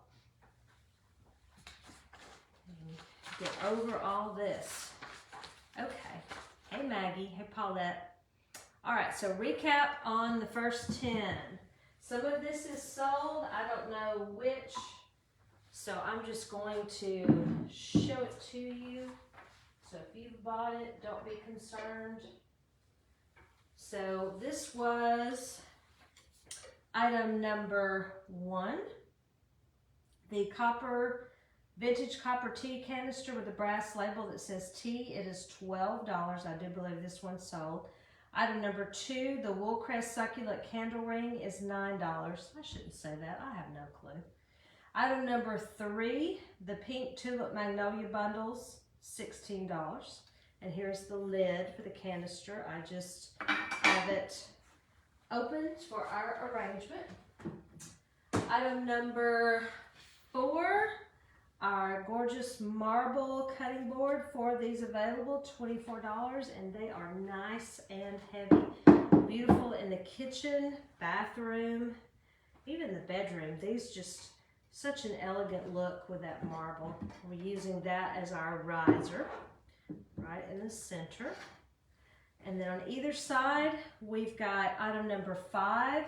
Get over all this. Okay. Hey Maggie. Hey Paulette. All right, so recap on the first 10. Some of this is sold. I don't know which, so I'm just going to show it to you. So if you've bought it, don't be concerned. So this was item number 1, the vintage copper tea canister with a brass label that says tea. It is $12. I do believe this one sold. Item number 2, the Woolcrest succulent candle ring is $9. I shouldn't say that. I have no clue. Item number 3, the pink tulip magnolia bundles, $16. And here's the lid for the canister. I just have it open for our arrangement. Item number 4, our gorgeous marble cutting board. 4 of these available, $24, and they are nice and heavy. Beautiful in the kitchen, bathroom, even the bedroom. These just such an elegant look with that marble. We're using that as our riser right in the center. And then on either side, we've got item number 5.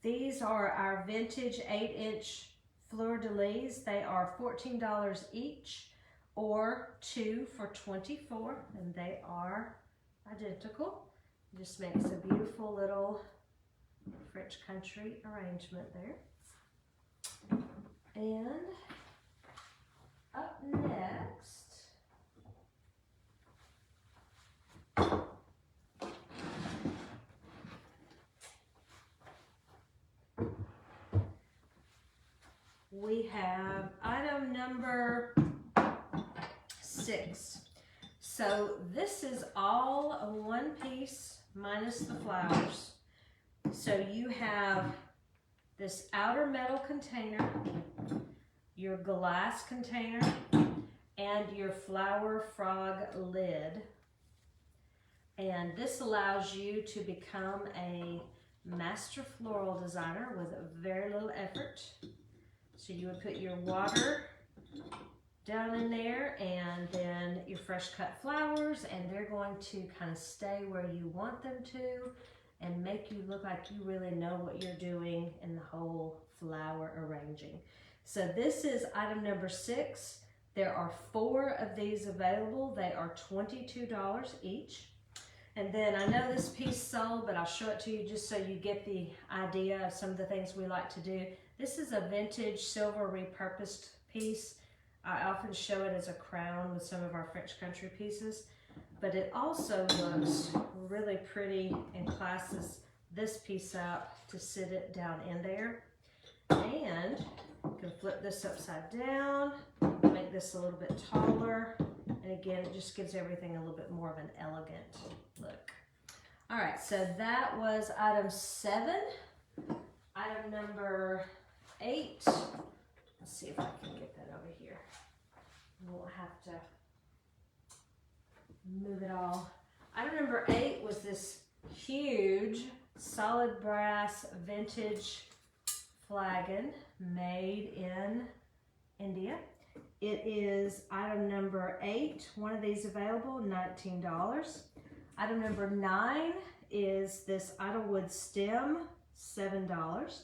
These are our vintage 8-inch fleur-de-lis. They are $14 each, or 2 for $24, and they are identical. Just makes a beautiful little French country arrangement there. And up next, we have item number 6. So this is all a one piece minus the flowers. So you have this outer metal container, your glass container, and your flower frog lid. And this allows you to become a master floral designer with very little effort. So you would put your water down in there and then your fresh cut flowers, and they're going to kind of stay where you want them to and make you look like you really know what you're doing in the whole flower arranging. So this is item number 6. There are 4 of these available. They are $22 each. And then I know this piece sold, but I'll show it to you just so you get the idea of some of the things we like to do. This is a vintage silver repurposed piece. I often show it as a crown with some of our French country pieces, but it also looks really pretty and classes this piece up to sit it down in there. And you can flip this upside down, make this a little bit taller, and again, it just gives everything a little bit more of an elegant look. All right, so that was item 7. Item number 8. Let's see if I can get that over here. We won't have to move it all. Item number 8 was this huge solid brass vintage flagon made in India. It is item number 8. One of these available, $19. Item number 9 is this idlewood stem, $7.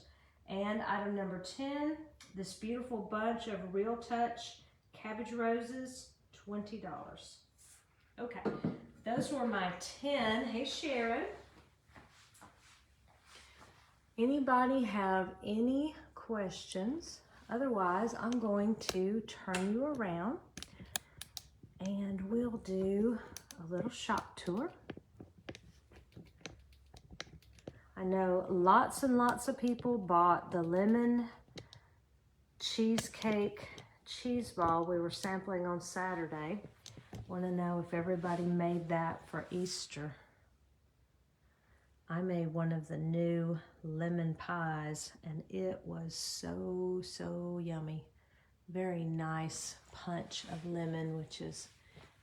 And item number 10, this beautiful bunch of Real Touch cabbage roses, $20. Okay, those were my 10. Hey, Sharon. Anybody have any questions? Otherwise, I'm going to turn you around and we'll do a little shop tour. I know lots and lots of people bought the lemon cheesecake cheese ball we were sampling on Saturday. Want to know if everybody made that for Easter. I made one of the new lemon pies and it was so yummy. Very nice punch of lemon, which is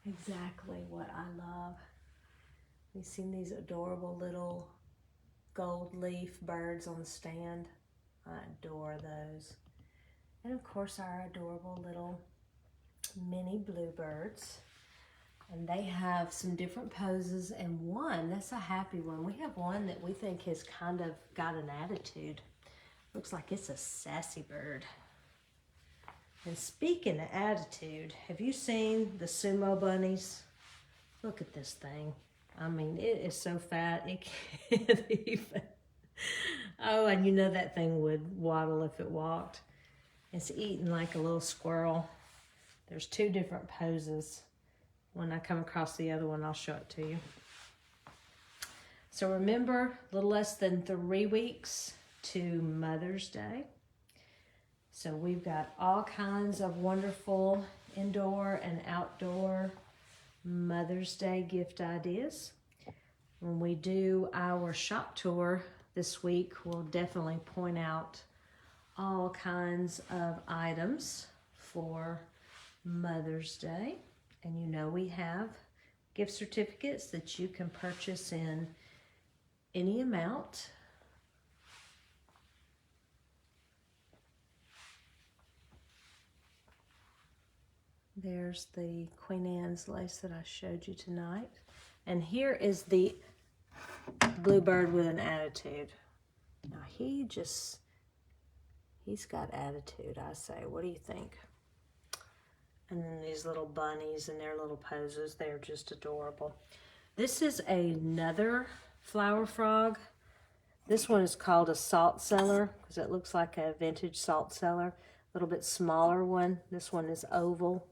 exactly what I love. You've seen these adorable little gold leaf birds on the stand? I adore those. And of course our adorable little mini bluebirds. And they have some different poses, and one, that's a happy one. We have one that we think has kind of got an attitude. Looks like it's a sassy bird. And speaking of attitude, have you seen the sumo bunnies? Look at this thing. I mean, it is so fat, it can't even. Oh, and you know that thing would waddle if it walked. It's eating like a little squirrel. There's two different poses. When I come across the other one, I'll show it to you. So remember, a little less than 3 weeks to Mother's Day. So we've got all kinds of wonderful indoor and outdoor Mother's Day gift ideas. When we do our shop tour this week, we'll definitely point out all kinds of items for Mother's Day. And you know we have gift certificates that you can purchase in any amount. There's the Queen Anne's lace that I showed you tonight. And here is the bluebird with an attitude. Now he's got attitude, I say. What do you think? And then these little bunnies and their little poses, they're just adorable. This is another flower frog. This one is called a salt cellar because it looks like a vintage salt cellar. A little bit smaller one. This one is oval.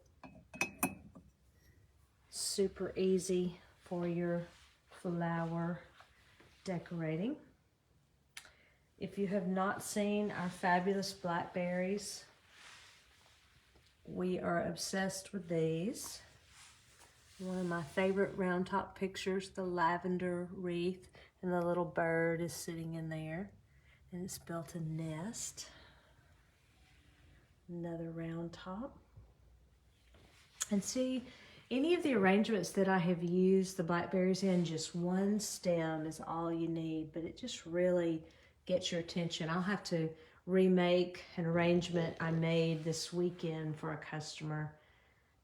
Super easy for your flower decorating. If you have not seen our fabulous blackberries, we are obsessed with these. One of my favorite round top pictures, the lavender wreath, and the little bird is sitting in there, and it's built a nest. Another round top. And see, any of the arrangements that I have used the blackberries in, just one stem is all you need, but it just really gets your attention. I'll have to remake an arrangement I made this weekend for a customer,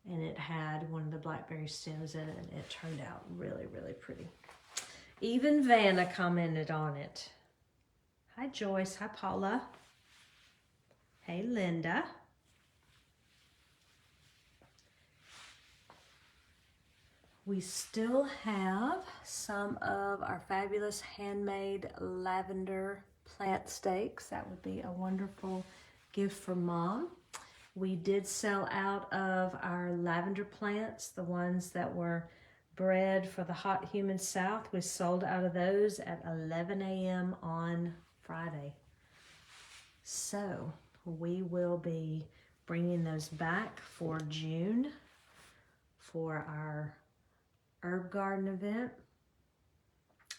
and it had one of the blackberry stems in it, and it turned out really pretty. Even Vanna commented on it. Hi Joyce, hi Paula. Hey Linda. We still have some of our fabulous handmade lavender plant stakes. That would be a wonderful gift for Mom. We did sell out of our lavender plants, the ones that were bred for the hot, humid South. We sold out of those at 11 a.m. on Friday. So we will be bringing those back for June for our herb garden event.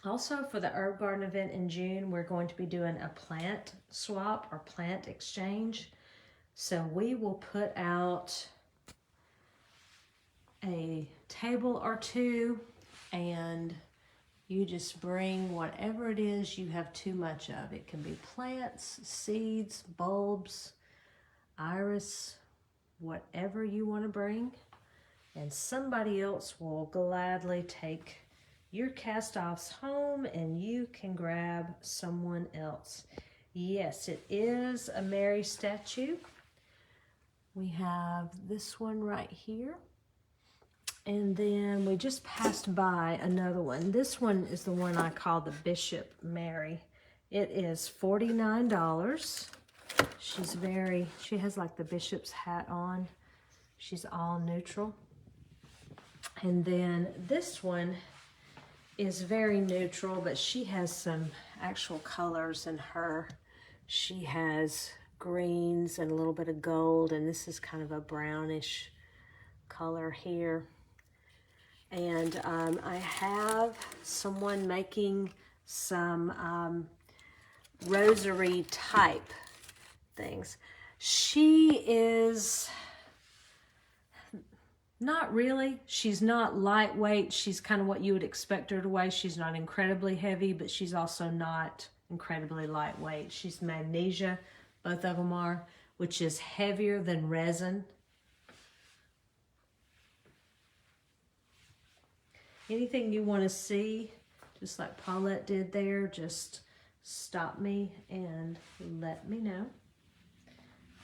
Also, for the herb garden event in June, we're going to be doing a plant swap or plant exchange. So we will put out a table or two, and you just bring whatever it is you have too much of. It can be plants, seeds, bulbs, iris, whatever you want to bring. And somebody else will gladly take your cast-offs home, and you can grab someone else. Yes, it is a Mary statue. We have this one right here. And then we just passed by another one. This one is the one I call the Bishop Mary. It is $49. She has like the bishop's hat on. She's all neutral. And then this one is very neutral, but she has some actual colors in her. She has greens and a little bit of gold, and this is kind of a brownish color here. And I have someone making some rosary type things. She is not really. She's not lightweight. She's kind of what you would expect her to weigh. She's not incredibly heavy, but she's also not incredibly lightweight. She's magnesia, both of them are, which is heavier than resin. Anything you want to see, just like Paulette did there, just stop me and let me know.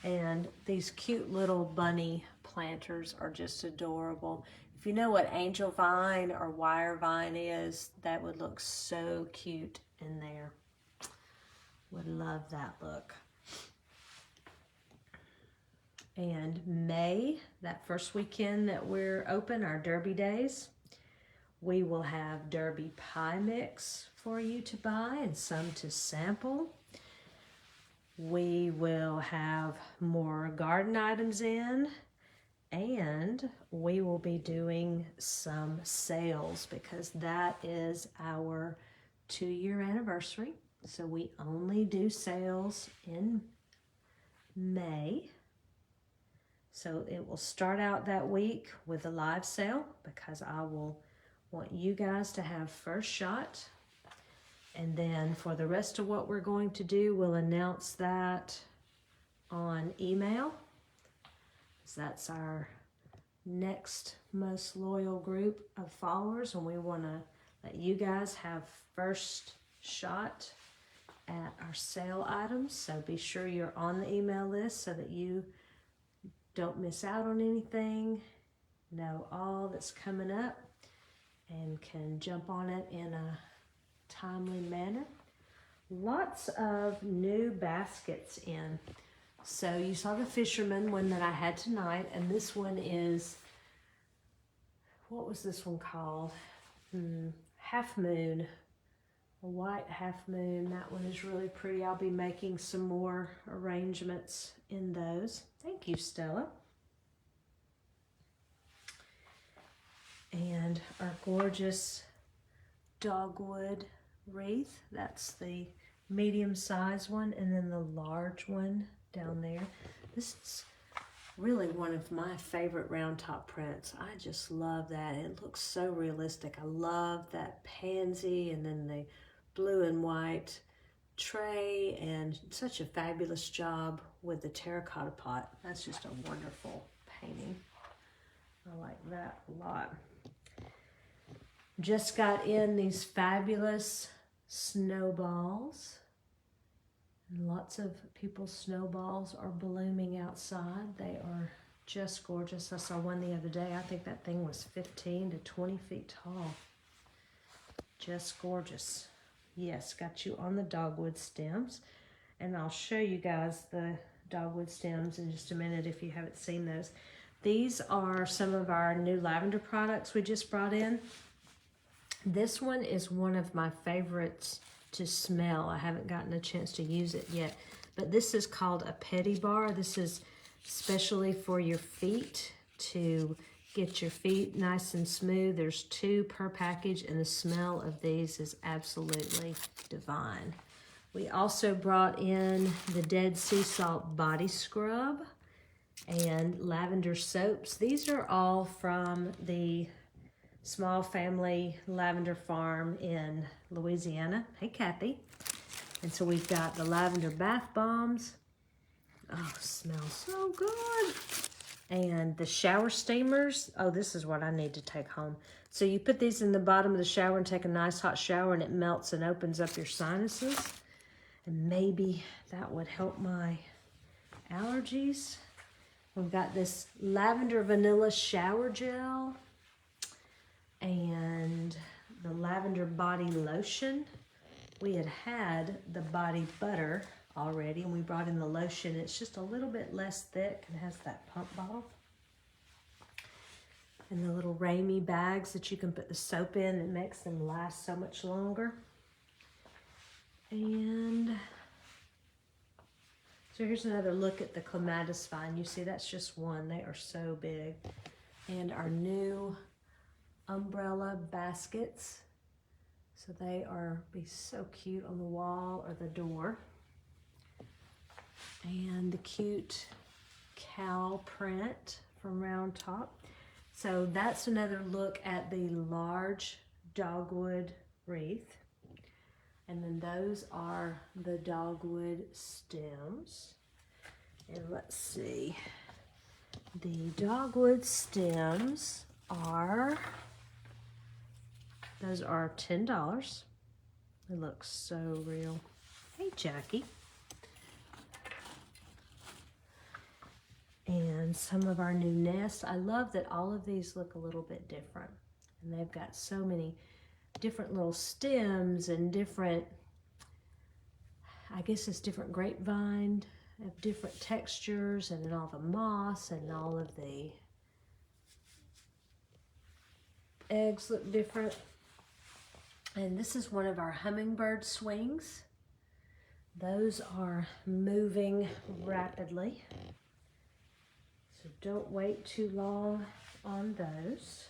And these cute little bunny planters are just adorable. If you know what angel vine or wire vine is, that would look so cute in there. Would love that look. And May, that first weekend that we're open, our Derby days, we will have Derby pie mix for you to buy and some to sample. We will have more garden items in, and we will be doing some sales because that is our 2-year anniversary. So we only do sales in May. So it will start out that week with a live sale because I will want you guys to have first shot. And then for the rest of what we're going to do, we'll announce that on email. So that's our next most loyal group of followers, and we want to let you guys have first shot at our sale items. So be sure you're on the email list so that you don't miss out on anything, know all that's coming up, and can jump on it in a timely manner. Lots of new baskets in. So you saw the fisherman one that I had tonight, and this one is, what was this one called? Half moon, a white half moon. That one is really pretty. I'll be making some more arrangements in those. Thank you, Stella. And our gorgeous dogwood wreath. That's the medium-sized one, and then the large one down there. This is really one of my favorite round top prints. I just love that. It looks so realistic. I love that pansy and then the blue and white tray, and such a fabulous job with the terracotta pot. That's just a wonderful painting. I like that a lot. Just got in these fabulous snowballs. And lots of people's snowballs are blooming outside. They are just gorgeous. I saw one the other day. I think that thing was 15 to 20 feet tall. Just gorgeous. Yes, got you on the dogwood stems. And I'll show you guys the dogwood stems in just a minute if you haven't seen those. These are some of our new lavender products we just brought in. This one is one of my favorites to smell. I haven't gotten a chance to use it yet, but this is called a Petty Bar. This is specially for your feet, to get your feet nice and smooth. There's 2 per package, and the smell of these is absolutely divine. We also brought in the Dead Sea Salt Body Scrub and lavender soaps. These are all from the Small Family Lavender Farm in Louisiana. Hey, Kathy. And so we've got the lavender bath bombs. Oh, smells so good. And the shower steamers. Oh, this is what I need to take home. So you put these in the bottom of the shower and take a nice hot shower, and it melts and opens up your sinuses. And maybe that would help my allergies. We've got this lavender vanilla shower gel. lavender body lotion. We had the body butter already, and we brought in the lotion. It's just a little bit less thick and has that pump bottle. And the little Ramey bags that you can put the soap in that makes them last so much longer. And so here's another look at the clematis vine. You see, that's just one. They are so big. And our new umbrella baskets. So they are be so cute on the wall or the door. And the cute cow print from Round Top. So that's another look at the large dogwood wreath. And then those are the dogwood stems. And let's see. The dogwood stems are, those are $10. They look so real. Hey, Jackie. And some of our new nests. I love that all of these look a little bit different. And they've got so many different little stems and different, I guess it's different grapevine of different textures, and then all the moss and all of the eggs look different. And this is one of our hummingbird swings. Those are moving rapidly. So don't wait too long on those.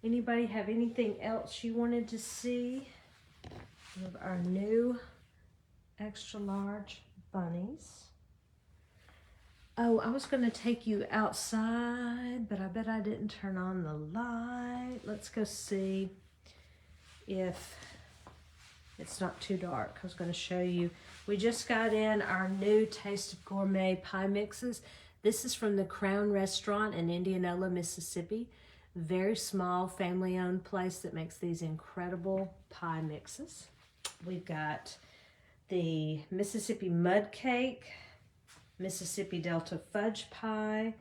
Anybody have anything else you wanted to see of our new extra large bunnies? Oh, I was going to take you outside, but I bet I didn't turn on the light. Let's go see if it's not too dark. I was going to show you. We just got in our new Taste of Gourmet pie mixes. This is from the Crown Restaurant in Indianola, Mississippi. Very small, family-owned place that makes these incredible pie mixes. We've got the Mississippi Mud Cake, Mississippi Delta Fudge Pie,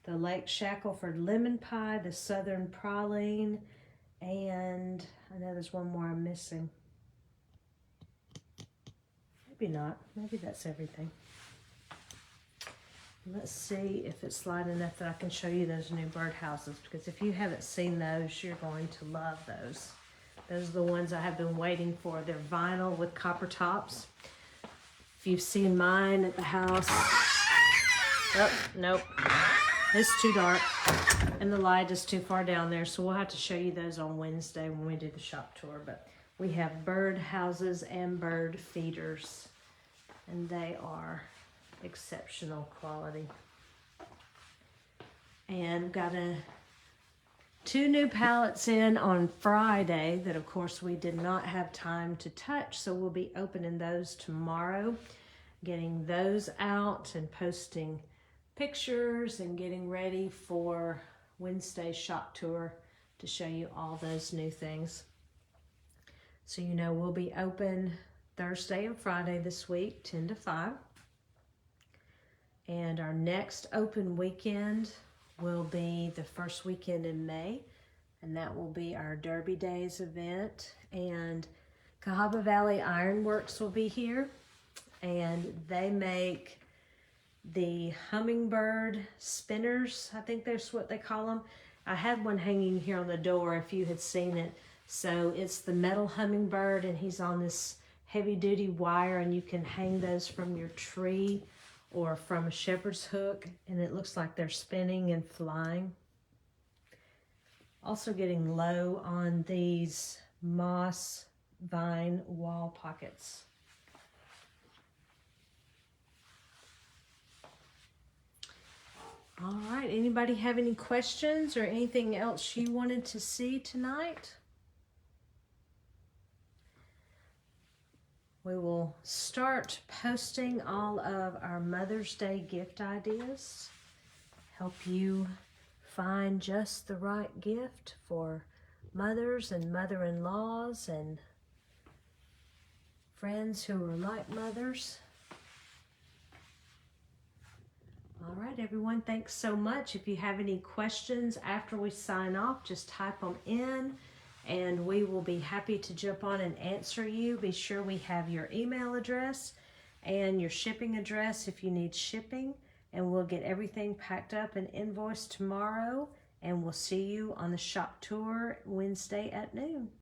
the Lake Shackelford Lemon Pie, the Southern Praline, and I know there's one more I'm missing. Maybe not. Maybe that's everything. Let's see if it's light enough that I can show you those new birdhouses, because if you haven't seen those, you're going to love those. Those are the ones I have been waiting for. They're vinyl with copper tops. If you've seen mine at the house, oh, nope, it's too dark and the light is too far down there, so we'll have to show you those on Wednesday when we do the shop tour. But we have bird houses and bird feeders, and they are exceptional quality. And got two new pallets in on Friday that of course we did not have time to touch, so we'll be opening those tomorrow, getting those out and posting pictures and getting ready for Wednesday's shop tour to show you all those new things. So you know we'll be open Thursday and Friday this week, 10 to 5. And our next open weekend will be the first weekend in May, and that will be our Derby Days event. And Cahaba Valley Ironworks will be here, and they make the hummingbird spinners. I think that's what they call them. I had one hanging here on the door if you had seen it. So it's the metal hummingbird, and he's on this heavy-duty wire, and you can hang those from your tree or from a shepherd's hook, and it looks like they're spinning and flying. Also getting low on these moss vine wall pockets. All right, anybody have any questions or anything else you wanted to see tonight? We will start posting all of our Mother's Day gift ideas. Help you find just the right gift for mothers and mother-in-laws and friends who are like mothers. All right, everyone, thanks so much. If you have any questions after we sign off, just type them in and we will be happy to jump on and answer you. Be sure we have your email address and your shipping address if you need shipping, and we'll get everything packed up and invoiced tomorrow, and we'll see you on the shop tour Wednesday at noon.